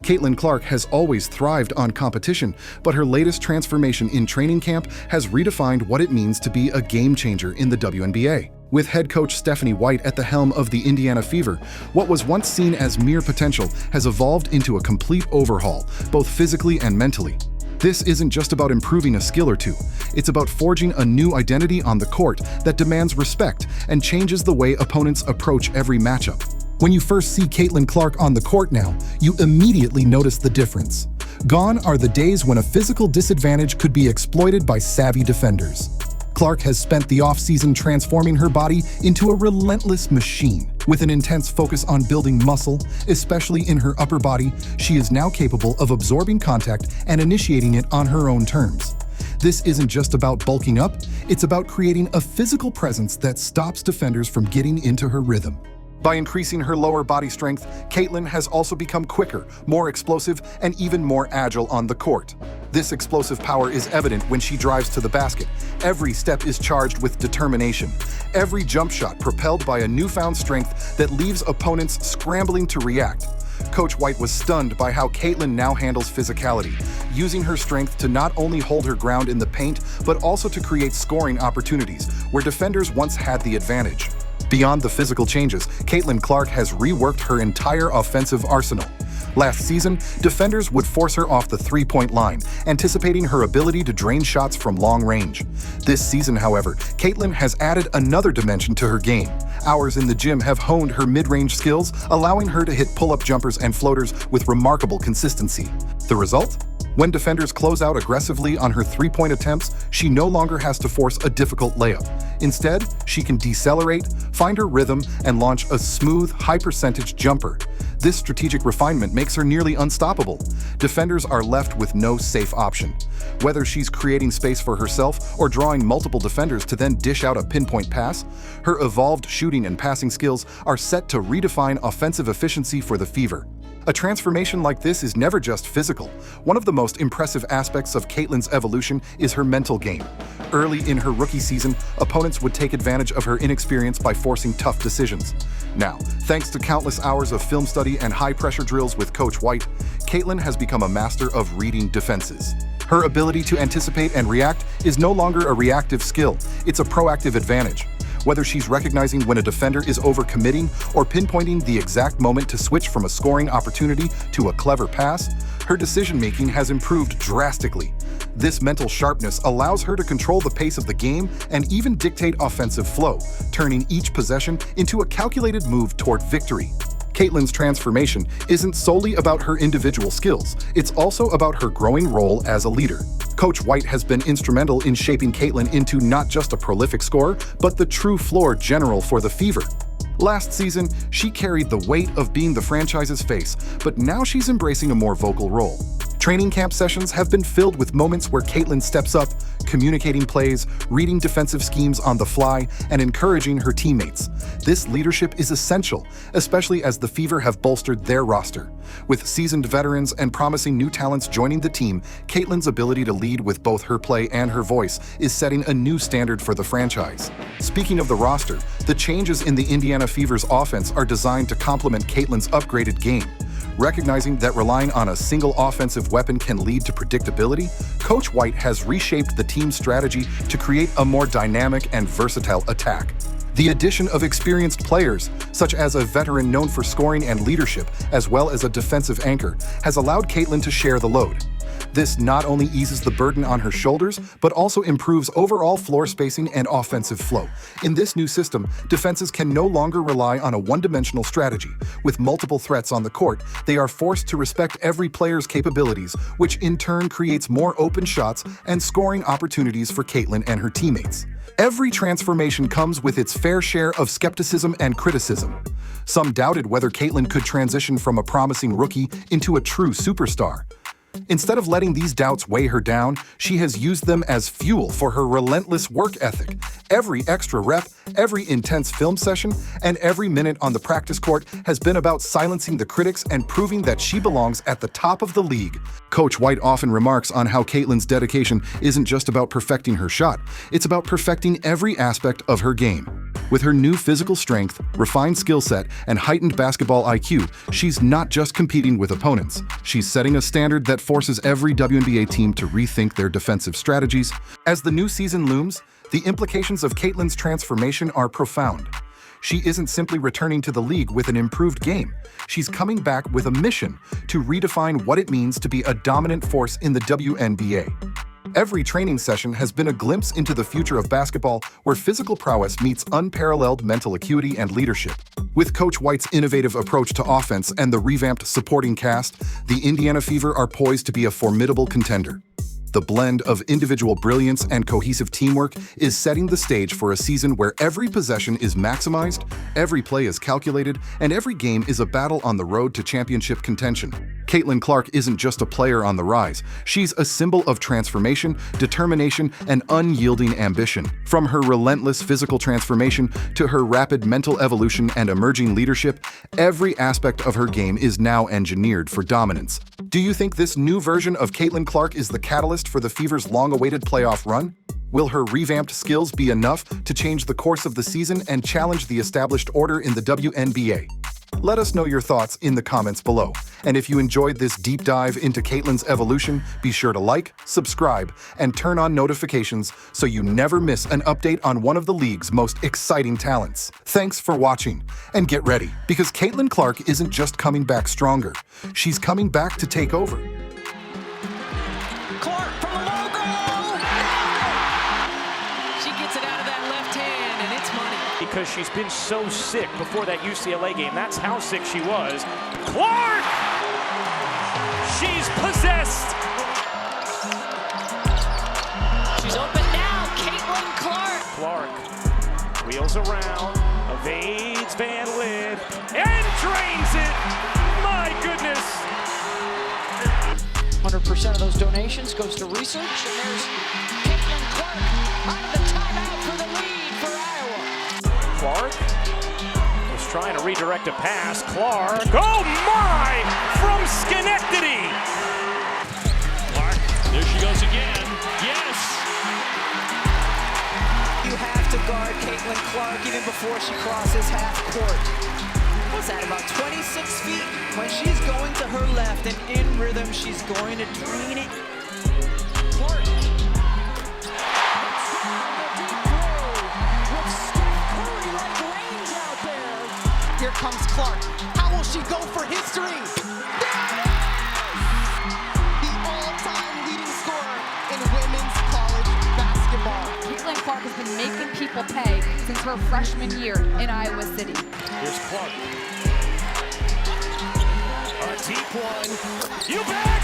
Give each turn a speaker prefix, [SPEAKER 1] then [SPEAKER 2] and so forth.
[SPEAKER 1] Caitlyn Clark has always thrived on competition, but her latest transformation in training camp has redefined what it means to be a game-changer in the WNBA. With head coach Stephanie White at the helm of the Indiana Fever, what was once seen as mere potential has evolved into a complete overhaul, both physically and mentally. This isn't just about improving a skill or two. It's about forging a new identity on the court that demands respect and changes the way opponents approach every matchup. When you first see Caitlyn Clark on the court now, you immediately notice the difference. Gone are the days when a physical disadvantage could be exploited by savvy defenders. Clark has spent the offseason transforming her body into a relentless machine. With an intense focus on building muscle, especially in her upper body, she is now capable of absorbing contact and initiating it on her own terms. This isn't just about bulking up, it's about creating a physical presence that stops defenders from getting into her rhythm. By increasing her lower body strength, Caitlyn has also become quicker, more explosive, and even more agile on the court. This explosive power is evident when she drives to the basket. Every step is charged with determination. Every jump shot propelled by a newfound strength that leaves opponents scrambling to react. Coach White was stunned by how Caitlyn now handles physicality, using her strength to not only hold her ground in the paint, but also to create scoring opportunities where defenders once had the advantage. Beyond the physical changes, Caitlyn Clark has reworked her entire offensive arsenal. Last season, defenders would force her off the three-point line, anticipating her ability to drain shots from long range. This season, however, Caitlyn has added another dimension to her game. Hours in the gym have honed her mid-range skills, allowing her to hit pull-up jumpers and floaters with remarkable consistency. The result? When defenders close out aggressively on her three-point attempts, she no longer has to force a difficult layup. Instead, she can decelerate, find her rhythm, and launch a smooth, high-percentage jumper. This strategic refinement makes her nearly unstoppable. Defenders are left with no safe option. Whether she's creating space for herself or drawing multiple defenders to then dish out a pinpoint pass, her evolved shooting and passing skills are set to redefine offensive efficiency for the Fever. A transformation like this is never just physical. One of the most impressive aspects of Caitlyn's evolution is her mental game. Early in her rookie season, opponents would take advantage of her inexperience by forcing tough decisions. Now, thanks to countless hours of film study and high-pressure drills with Coach White, Caitlyn has become a master of reading defenses. Her ability to anticipate and react is no longer a reactive skill, it's a proactive advantage. Whether she's recognizing when a defender is overcommitting or pinpointing the exact moment to switch from a scoring opportunity to a clever pass, her decision-making has improved drastically. This mental sharpness allows her to control the pace of the game and even dictate offensive flow, turning each possession into a calculated move toward victory. Caitlyn's transformation isn't solely about her individual skills, it's also about her growing role as a leader. Coach White has been instrumental in shaping Caitlyn into not just a prolific scorer, but the true floor general for the Fever. Last season, she carried the weight of being the franchise's face, but now she's embracing a more vocal role. Training camp sessions have been filled with moments where Caitlyn steps up, communicating plays, reading defensive schemes on the fly, and encouraging her teammates. This leadership is essential, especially as the Fever have bolstered their roster. With seasoned veterans and promising new talents joining the team, Caitlyn's ability to lead with both her play and her voice is setting a new standard for the franchise. Speaking of the roster, the changes in the Indiana Fever's offense are designed to complement Caitlyn's upgraded game. Recognizing that relying on a single offensive weapon can lead to predictability, Coach White has reshaped the team's strategy to create a more dynamic and versatile attack. The addition of experienced players, such as a veteran known for scoring and leadership, as well as a defensive anchor, has allowed Caitlyn to share the load. This not only eases the burden on her shoulders, but also improves overall floor spacing and offensive flow. In this new system, defenses can no longer rely on a one-dimensional strategy. With multiple threats on the court, they are forced to respect every player's capabilities, which in turn creates more open shots and scoring opportunities for Caitlyn and her teammates. Every transformation comes with its fair share of skepticism and criticism. Some doubted whether Caitlyn could transition from a promising rookie into a true superstar. Instead of letting these doubts weigh her down, she has used them as fuel for her relentless work ethic. Every extra rep, every intense film session, and every minute on the practice court has been about silencing the critics and proving that she belongs at the top of the league. Coach White often remarks on how Caitlyn's dedication isn't just about perfecting her shot, it's about perfecting every aspect of her game. With her new physical strength, refined skill set, and heightened basketball IQ, she's not just competing with opponents. She's setting a standard that forces every WNBA team to rethink their defensive strategies. As the new season looms, the implications of Caitlyn's transformation are profound. She isn't simply returning to the league with an improved game. She's coming back with a mission to redefine what it means to be a dominant force in the WNBA. Every training session has been a glimpse into the future of basketball, where physical prowess meets unparalleled mental acuity and leadership. With Coach White's innovative approach to offense and the revamped supporting cast, the Indiana Fever are poised to be a formidable contender. The blend of individual brilliance and cohesive teamwork is setting the stage for a season where every possession is maximized, every play is calculated, and every game is a battle on the road to championship contention. Caitlyn Clark isn't just a player on the rise. She's a symbol of transformation, determination, and unyielding ambition. From her relentless physical transformation to her rapid mental evolution and emerging leadership, every aspect of her game is now engineered for dominance. Do you think this new version of Caitlyn Clark is the catalyst for the Fever's long-awaited playoff run? Will her revamped skills be enough to change the course of the season and challenge the established order in the WNBA? Let us know your thoughts in the comments below. And if you enjoyed this deep dive into Caitlyn's evolution, be sure to like, subscribe, and turn on notifications so you never miss an update on one of the league's most exciting talents. Thanks for watching, and get ready, because Caitlyn Clark isn't just coming back stronger, she's coming back to take over.
[SPEAKER 2] Clark from the logo! She gets it out of that left hand, and it's money.
[SPEAKER 3] Because she's been so sick before that UCLA game. That's how sick she was. Clark! She's possessed!
[SPEAKER 2] She's open now, Caitlyn Clark.
[SPEAKER 3] Clark wheels around, evades Van Lith, and drains it! My goodness!
[SPEAKER 2] 100% of those donations goes to research, and there's Caitlyn Clark out of the timeout for the lead for Iowa.
[SPEAKER 3] Clark was trying to redirect a pass. Clark, oh my! From Schenectady!
[SPEAKER 4] Clark, there she goes again. Yes!
[SPEAKER 2] You have to guard Caitlyn Clark even before she crosses half court. What's that, about 26 feet? When she's going to her left and in rhythm, she's going to drain it. Clark. Here comes Clark. How will she go for history? There it is! The all-time leading scorer in women's college basketball.
[SPEAKER 5] Caitlyn Clark has been making people pay since her freshman year in Iowa City.
[SPEAKER 3] Here's Clark. A deep one. You bet!